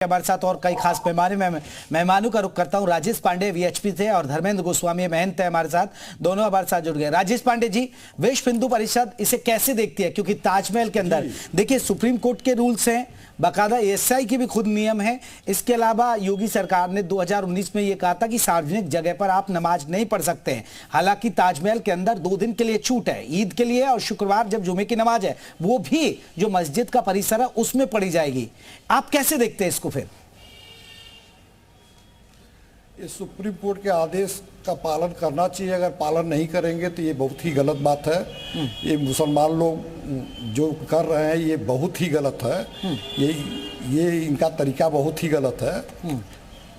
हमारे साथ और कई खास मेहमानों का रुख करता हूं। राजेश पांडे वीएचपी थे और धर्मेंद्र गोस्वामी महंत है हमारे साथ, दोनों हमारे साथ जुड़ गए। राजेश पांडे जी, विश्व हिंदू परिषद इसे कैसे देखती है? क्योंकि ताजमहल के अंदर देखिए सुप्रीम कोर्ट के रूल्स हैं, बाकायदा एएसआई की भी खुद नियम है। इसके अलावा योगी सरकार ने 2019 में यह कहा था कि सार्वजनिक जगह पर आप नमाज नहीं पढ़ सकते हैं। हालांकि ताजमहल के अंदर 2 दिन के लिए छूट है, ईद के लिए और शुक्रवार जब जुमे की नमाज है वो भी जो मस्जिद का परिसर है उसमें पढ़ी जाएगी। आप कैसे देखते हैं इसको? फिर ये सुप्रीम कोर्ट के आदेश का पालन करना चाहिए। अगर पालन नहीं करेंगे तो ये बहुत ही गलत बात है। ये मुसलमान लोग जो कर रहे हैं ये बहुत ही गलत है। ये इनका तरीका बहुत ही गलत है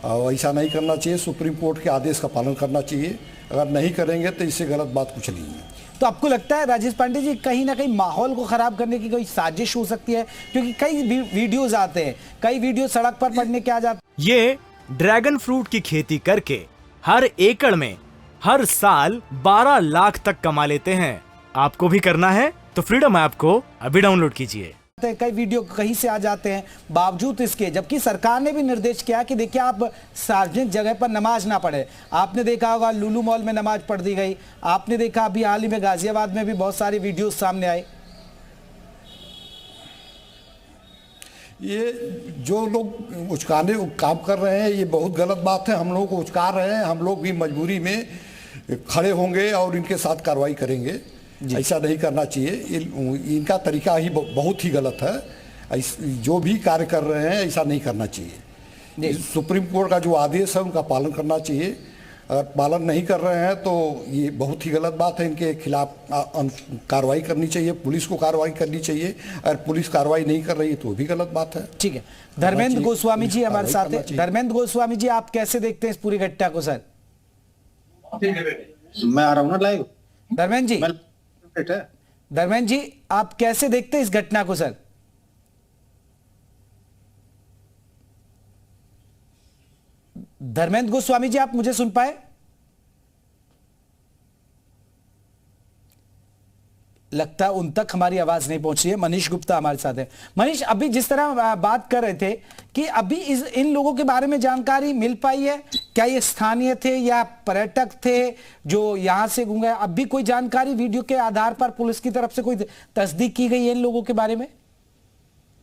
और ऐसा नहीं करना चाहिए। सुप्रीम कोर्ट के आदेश का पालन करना चाहिए। अगर नहीं करेंगे तो इससे गलत बात कुछ नहीं है। तो आपको लगता है राजेश पांडे जी कहीं ना कहीं माहौल को खराब करने की कोई साजिश हो सकती है? क्योंकि कई वीडियोज आते हैं, कई वीडियो सड़क पर पढ़ने के आ जाते हैं। ये ड्रैगन फ्रूट की खेती करके हर एकड़ में हर साल 12 लाख तक कमा लेते हैं। आपको भी करना है तो फ्रीडम ऐप को अभी डाउनलोड कीजिए। कई वीडियो कहीं से आ जाते हैं, बावजूद इसके जबकि सरकार ने भी निर्देश किया कि देखिए आप सार्वजनिक जगह पर नमाज ना पढ़े। आपने देखा होगा लुलु मॉल में नमाज पढ़ दी गई। आपने देखा अभी हाल ही में गाजियाबाद में भी बहुत सारे वीडियो सामने आए। ये जो लोग उचकाने काम कर रहे हैं ये बहुत गलत बात है। हम लोगों को उचका रहे हैं, हम लोग भी मजबूरी में खड़े होंगे और इनके साथ कार्रवाई करेंगे। ऐसा नहीं करना चाहिए। इनका तरीका ही बहुत ही गलत है। जो भी कार्य कर रहे हैं ऐसा नहीं करना चाहिए। सुप्रीम कोर्ट का जो आदेश है उनका पालन करना चाहिए। अगर पालन नहीं कर रहे हैं तो ये बहुत ही गलत बात है। इनके खिलाफ कार्रवाई करनी चाहिए, पुलिस को कार्रवाई करनी चाहिए। अगर पुलिस कार्रवाई नहीं कर रही है तो भी गलत बात है। ठीक है, धर्मेंद्र गोस्वामी जी हमारे साथ है। धर्मेंद्र गोस्वामी जी, आप कैसे देखते हैं इस पूरी घटना को? सर मैं आ रहा हूँ ना लाइव। धर्मेंद्र जी आप कैसे देखते हैं इस घटना को? सर धर्मेंद्र गोस्वामी जी, आप मुझे सुन पाए? लगता है उन तक हमारी आवाज नहीं पहुंच रही है। मनीष गुप्ता हमारे साथ है। मनीष, अभी जिस तरह बात कर रहे थे कि अभी इन लोगों के बारे में जानकारी मिल पाई है क्या? ये स्थानीय थे या पर्यटक थे जो यहां से घूम गए? अब भी कोई जानकारी वीडियो के आधार पर पुलिस की तरफ से कोई तस्दीक की गई है इन लोगों के बारे में?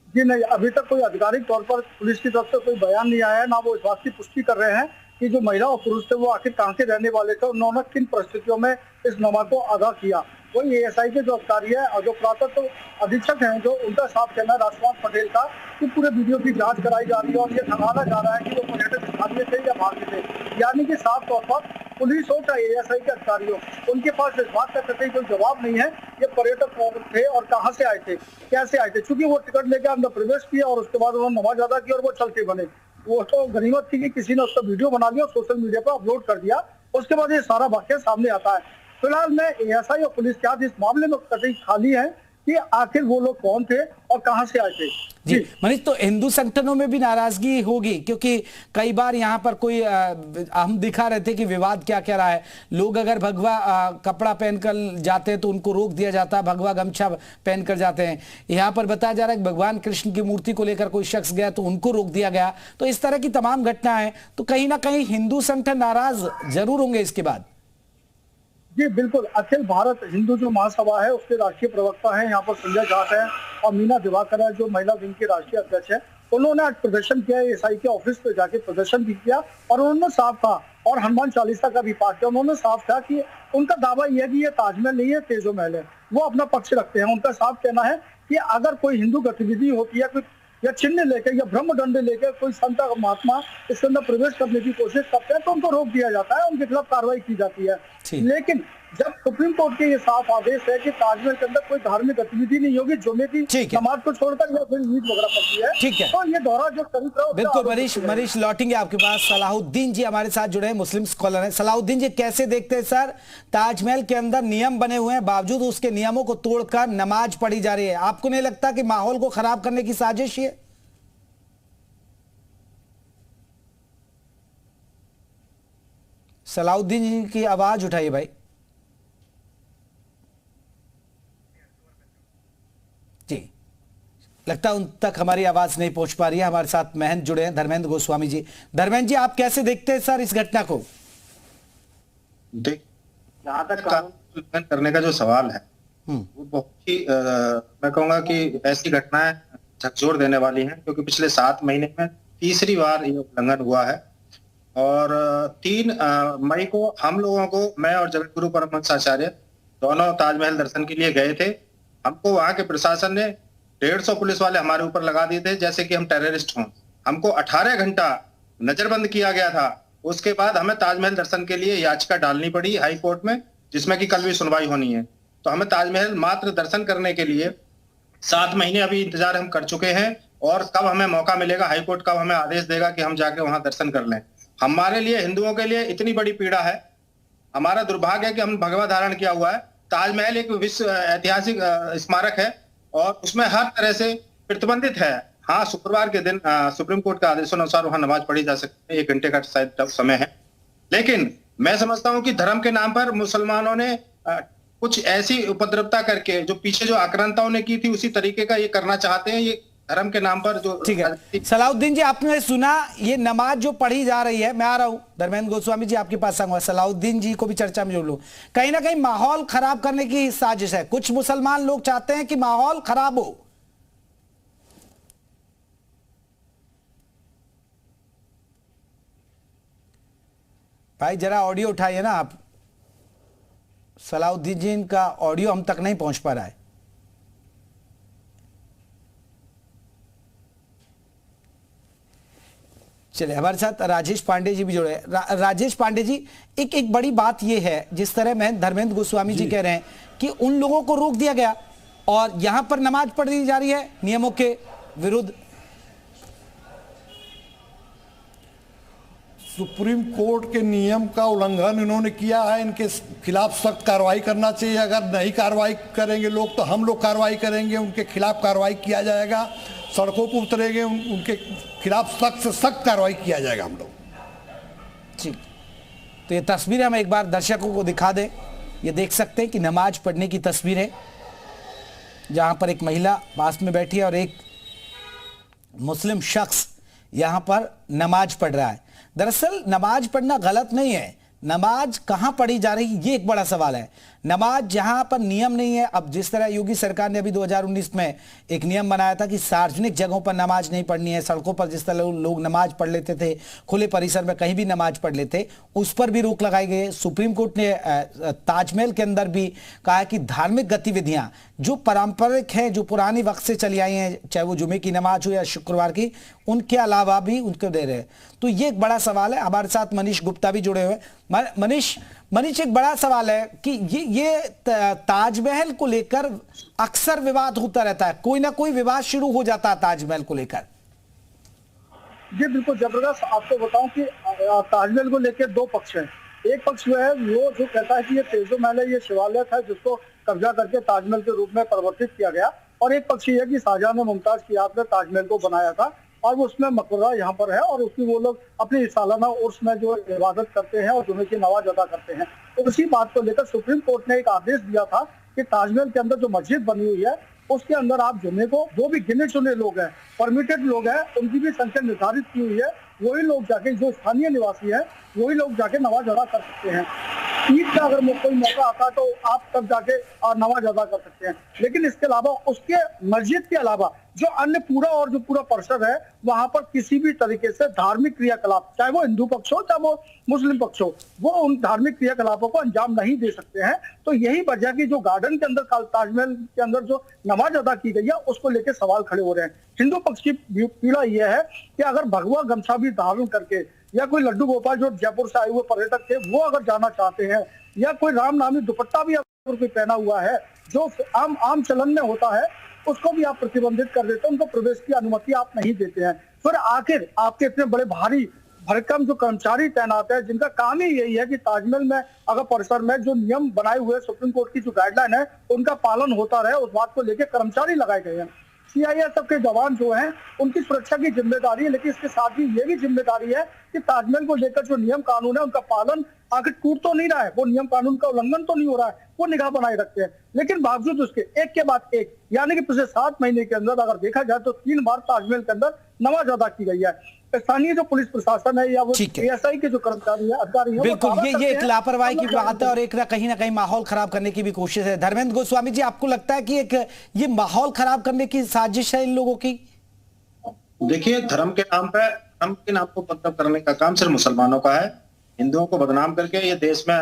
जी नहीं, अभी तक कोई आधिकारिक तौर पर पुलिस की तरफ से कोई बयान नहीं आया है। ना वो इस बात की पुष्टि कर रहे हैं कि जो महिला और पुरुष थे वो आखिर कहां के रहने वाले थे, उन्होंने किन परिस्थितियों में इस नमाज को अदा किया। वही एएसआई के जो अधिकारी है और जो पुरातत्व अधीक्षक हैं जो उनका साफ कहना है राजकुमार पटेल का कि पूरे वीडियो की जांच कराई जा रही है और ये ठहराया जा रहा है कि वो पर्यटक स्थानीय थे या बाहर के थे। यानी कि साफ तौर पर पुलिस हो चाहे एएसआई के अधिकारी हो, उनके पास इस बात का कतई कोई जवाब नहीं है ये पर्यटक कौन थे और कहाँ से आए थे, कैसे आए थे। चूंकि वो टिकट लेकर अंदर प्रवेश किया और उसके बाद उन्होंने नमाज अदा की और वो चलते बने। वो तो गनीमत थी कि किसी ने उसका वीडियो बना लिया और सोशल मीडिया पर अपलोड कर दिया। उसके बाद ये सारा वाक्य सामने आता है। फिलहाल में एएसआई और पुलिस के हाथ इस मामले में कतई खाली है कि आखिर वो लोग कौन थे और कहां से आए थे। जी मनीष, तो हिंदू संगठनों में भी नाराजगी होगी क्योंकि कई बार यहाँ पर कोई हम दिखा रहे थे कि विवाद क्या कह रहा है। लोग अगर भगवा कपड़ा पहनकर जाते हैं तो उनको रोक दिया जाता है, भगवा गमछा पहनकर जाते हैं। यहाँ पर बताया जा रहा है कि भगवान कृष्ण की मूर्ति को लेकर कोई शख्स गया तो उनको रोक दिया गया। तो इस तरह की तमाम घटनाएं, तो कहीं ना कहीं हिंदू संगठन नाराज जरूर होंगे इसके बाद। जी बिल्कुल, अखिल भारत हिंदू जो महासभा है उसके राष्ट्रीय प्रवक्ता है यहाँ पर संजय जाट है और मीना दिवाकर है जो महिला विंग के राष्ट्रीय अध्यक्ष है। उन्होंने आज प्रदर्शन किया, एएसआई के ऑफिस पे जाके प्रदर्शन भी किया और उन्होंने साफ कहा और हनुमान चालीसा का भी पाठ किया। उन्होंने साफ कहा कि उनका दावा यह है कि ये ताजमहल नहीं है, तेजो महल है। वो अपना पक्ष रखते हैं। उनका साफ कहना है कि अगर कोई हिंदू गतिविधि होती है या चिन्ह लेकर या ब्रह्मदंड लेकर कोई संत महात्मा इसके अंदर प्रवेश करने की कोशिश करते हैं तो उनको रोक दिया जाता है, उनके खिलाफ कार्रवाई की जाती है। लेकिन जब सुप्रीम कोर्ट के ये साफ आदेश है कि ताजमहल के अंदर कोई धार्मिक गतिविधि नहीं होगी, जुमे की नमाज को छोड़कर या फिर ईद वगैरह पड़ती है, ठीक है, तो ये दोहरा जो चरित्र है। बिल्कुल मनीष लौटेंगे आपके पास। सलाहुद्दीन जी हमारे साथ जुड़े हैं, मुस्लिम स्कॉलर हैं। सलाहुद्दीन जी कैसे देखते हैं सर, ताजमहल के अंदर नियम बने हुए हैं, बावजूद उसके नियमों को तोड़कर नमाज पढ़ी जा रही है। आपको नहीं लगता कि माहौल को खराब करने की साजिश है? सलाहुद्दीन जी की आवाज उठाइए भाई। जी लगता लगता है उन तक हमारी आवाज नहीं पहुंच पा रही है। हमारे साथ महंत जुड़े हैं, धर्मेंद्र गोस्वामी जी। धर्मेंद्र जी, आप कैसे देखते हैं सर इस घटना को? देख, जहाँ तक कानून उल्लंघन करने का जो सवाल है वो बहुत ही मैं कहूंगा कि ऐसी घटनाएं झकझोर देने वाली हैं, क्योंकि पिछले 7 महीने में तीसरी बार ये उल्लंघन हुआ है। और 3 मई को हम लोगों को, मैं और जगत गुरु परमहंस आचार्य दोनों ताजमहल दर्शन के लिए गए थे। हमको वहां के प्रशासन ने 150 पुलिस वाले हमारे ऊपर लगा दिए थे जैसे कि हम टेररिस्ट हों। हमको 18 घंटा नजरबंद किया गया था। उसके बाद हमें ताजमहल दर्शन के लिए याचिका डालनी पड़ी हाई कोर्ट में, जिसमें कि कल भी सुनवाई होनी है। तो हमें ताजमहल मात्र दर्शन करने के लिए 7 महीने अभी इंतजार हम कर चुके हैं, और कब हमें मौका मिलेगा, हाई कोर्ट कब हमें आदेश देगा कि हम जाके वहां दर्शन कर लें। हमारे लिए, हिंदुओं के लिए इतनी बड़ी पीड़ा है। हमारा दुर्भाग्य है कि हम भगवा धारण किया हुआ है। ताजमहल एक विश्व ऐतिहासिक स्मारक है और उसमें हर तरह से प्रतिबंधित है। हाँ, शुक्रवार के दिन सुप्रीम कोर्ट का आदेशानुसार वहां नमाज पढ़ी जा सकती है, 1 घंटे का शायद समय है। लेकिन मैं समझता हूं कि धर्म के नाम पर मुसलमानों ने कुछ ऐसी उपद्रवता करके, जो पीछे जो आक्रांताओं ने की थी उसी तरीके का ये करना चाहते हैं। ये धर्म के नाम पर जो, ठीक है। सलाउद्दीन जी, आपने सुना ये नमाज जो पढ़ी जा रही है, मैं आ रहा हूं धर्मेंद्र गोस्वामी जी आपके पास आऊंगा, सलाउद्दीन जी को भी चर्चा में जोड़ लूं। कहीं ना कहीं माहौल खराब करने की साजिश है। कुछ मुसलमान लोग चाहते हैं कि माहौल खराब हो। भाई जरा ऑडियो उठाइए ना आप। सलाउद्दीन जी का ऑडियो हम तक नहीं पहुंच पा रहा है। चलिए, हमारे साथ राजेश पांडे जी भी जुड़े हैं। राजेश पांडे जी, एक बड़ी बात यह है, जिस तरह मैं धर्मेंद्र गोस्वामी जी कह रहे हैं कि उन लोगों को रोक दिया गया और यहां पर नमाज पढ़ी जा रही है नियमों के विरुद्ध। सुप्रीम कोर्ट के नियम का उल्लंघन इन्होंने किया है। इनके खिलाफ सख्त कार्रवाई करना चाहिए। अगर नहीं कार्रवाई करेंगे लोग तो हम लोग कार्रवाई करेंगे, उनके खिलाफ कार्रवाई किया जाएगा, सड़कों पर उतरेंगे, उनके खिलाफ सख्त से सख्त कार्रवाई किया जाएगा हम लोग। ठीक, तो ये तस्वीर हम एक बार दर्शकों को दिखा दें। ये देख सकते हैं कि नमाज पढ़ने की तस्वीर है, जहां पर एक महिला पास में बैठी है और एक मुस्लिम शख्स यहां पर नमाज पढ़ रहा है। दरअसल नमाज पढ़ना गलत नहीं है, नमाज कहां पढ़ी जा रही ये एक बड़ा सवाल है। नमाज जहां पर नियम नहीं है, अब जिस तरह योगी सरकार ने अभी 2019 में एक नियम बनाया था कि सार्वजनिक जगहों पर नमाज नहीं पढ़नी है, सड़कों पर जिस तरह लोग नमाज पढ़ लेते थे, खुले परिसर में कहीं भी नमाज पढ़ लेते, उस पर भी रोक लगाई गई है। सुप्रीम कोर्ट ने ताजमहल के अंदर भी कहा कि धार्मिक गतिविधियां जो पारंपरिक हैं, जो पुरानी वक्त से चली आई हैं, चाहे वो जुमे की नमाज हो या शुक्रवार की, उनके अलावा भी उनको दे रहे हैं। तो ये एक बड़ा सवाल है। हमारे साथ मनीष गुप्ता भी जुड़े हुए हैं। मनीष, एक बड़ा सवाल है कि ये ताजमहल को लेकर अक्सर विवाद होता रहता है, कोई ना कोई विवाद शुरू हो जाता है ताजमहल को लेकर। जी बिल्कुल जबरदस्त। आपको बताऊं कि ताजमहल को लेकर 2 पक्ष हैं। एक पक्ष वो है वो जो कहता है कि ये तेजो महल है, ये शिवालय था जिसको कब्जा करके ताजमहल के रूप में परिवर्तित किया गया, और एक पक्ष ये है कि शाहजहां ने मुमताज की याद में ताजमहल को बनाया था और वो उसमें मकबरा यहाँ पर है और उसकी वो लोग अपनी सालाना उर्स में जो इबादत करते हैं और जुमे की नमाज अदा करते हैं। तो उसी बात को लेकर सुप्रीम कोर्ट ने एक आदेश दिया था कि ताजमहल के अंदर जो मस्जिद बनी हुई है उसके अंदर आप जुमे को, जो भी गिने चुने लोग हैं, परमिटेड लोग हैं, उनकी भी संख्या निर्धारित की हुई है, वही लोग जाके, जो स्थानीय निवासी है वही लोग जाके नमाज अदा कर सकते हैं। ईद का अगर कोई मौका आता है तो आप तब जाके नमाज अदा कर सकते हैं। लेकिन इसके अलावा उसके मस्जिद के अलावा जो अन्य पूरा और जो पूरा परिसर है वहां पर किसी भी तरीके से धार्मिक क्रियाकलाप, चाहे वो हिंदू पक्ष हो चाहे वो मुस्लिम पक्ष हो, वो उन धार्मिक क्रियाकलापों को अंजाम नहीं दे सकते हैं। तो यही वजह की जो गार्डन के अंदर, ताजमहल के अंदर जो नमाज अदा की गई है उसको लेकर सवाल खड़े हो रहे हैं। हिंदू पक्ष की पीड़ा यह है कि अगर भगवा गमछा भी धारण करके या कोई लड्डू गोपाल जो जयपुर से आए हुए पर्यटक थे वो अगर जाना चाहते हैं, या कोई राम नामी दुपट्टा भी अगर कोई पहना हुआ है जो आम चलन में होता है, उसको भी आप प्रतिबंधित कर देते हैं, उनको प्रवेश की अनुमति आप नहीं देते हैं। फिर आखिर आपके इतने बड़े भारी भरकम जो कर्मचारी तैनात है जिनका काम ही यही है कि ताजमहल में अगर परिसर में जो नियम बनाए हुए सुप्रीम कोर्ट की जो गाइडलाइन है उनका पालन होता रहे, उस बात को लेकर कर्मचारी लगाए गए हैं। सीआईएसएफ के जवान जो हैं उनकी सुरक्षा की जिम्मेदारी है, लेकिन इसके साथ ही ये भी जिम्मेदारी है कि ताजमहल को लेकर जो नियम कानून है उनका पालन आखिर टूट तो नहीं रहा है, वो नियम कानून का उल्लंघन तो नहीं हो रहा है, वो निगाह बनाए रखते हैं। लेकिन बावजूद उसके एक के बाद एक, यानी कि पिछले 7 महीने के अंदर अगर देखा जाए तो 3 बार ताजमहल के अंदर नमाज अदा की गई है। स्थानीय जो पुलिस प्रशासन है या वो एएसआई के जो कर्मचारी है, अधिकारी है, बिल्कुल ये एक लापरवाही की बात है और एक ना कहीं माहौल खराब करने की भी कोशिश है। धर्मेंद्र गोस्वामी जी, आपको लगता है कि एक ये माहौल खराब करने की साजिश है इन लोगों की? देखिए, धर्म के नाम को बदनाम करने का काम सिर्फ मुसलमानों का है। हिंदुओं को बदनाम करके ये देश में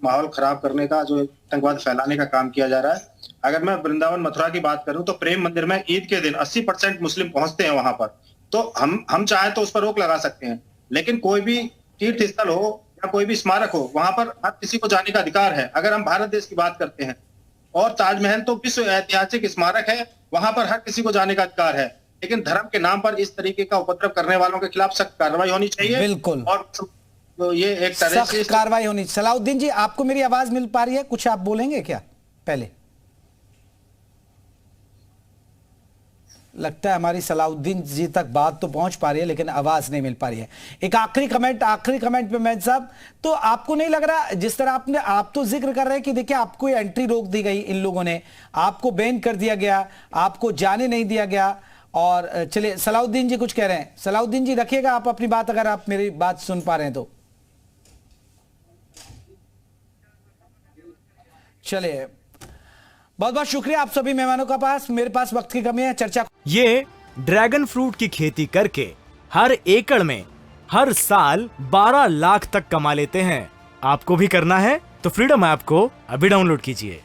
माहौल खराब करने का, जो आतंकवाद फैलाने का काम किया जा रहा है। अगर मैं वृंदावन मथुरा की बात करूं तो प्रेम मंदिर में ईद के दिन 80% मुस्लिम पहुंचते हैं वहां पर, तो हम चाहें तो उस पर रोक लगा सकते हैं, लेकिन कोई भी तीर्थ स्थल हो या कोई भी स्मारक हो, वहां पर हर किसी को जाने का अधिकार है। अगर हम भारत देश की बात करते हैं, और ताजमहल तो विश्व ऐतिहासिक स्मारक है, वहां पर हर किसी को जाने का अधिकार है, लेकिन धर्म के नाम पर इस तरीके का उपद्रव करने वालों के खिलाफ सख्त कार्रवाई होनी चाहिए। बिल्कुल, और तो ये एक तरह से सख्त कार्रवाई होनी। सलाउद्दीन जी, आपको मेरी आवाज मिल पा रही है? कुछ आप बोलेंगे क्या? पहले लगता है हमारी सलाउद्दीन जी तक बात तो पहुंच पा रही है, लेकिन आवाज नहीं मिल पा रही है। एक आखिरी कमेंट पे मैं साहब, तो आपको नहीं लग रहा, जिस तरह आप तो जिक्र कर रहे हैं कि देखिए आपको एंट्री रोक दी गई इन लोगों ने, आपको बैन कर दिया गया, आपको जाने नहीं दिया गया, और चलिए सलाउद्दीन जी कुछ कह रहे हैं। सलाउद्दीन जी रखिएगा आप अपनी बात, अगर आप मेरी बात सुन पा रहे हैं तो। चलिए, बहुत बहुत शुक्रिया आप सभी मेहमानों का। मेरे पास वक्त की कमी है, चर्चा। ये ड्रैगन फ्रूट की खेती करके हर एकड़ में हर साल 12 लाख तक कमा लेते हैं। आपको भी करना है तो फ्रीडम ऐप को अभी डाउनलोड कीजिए।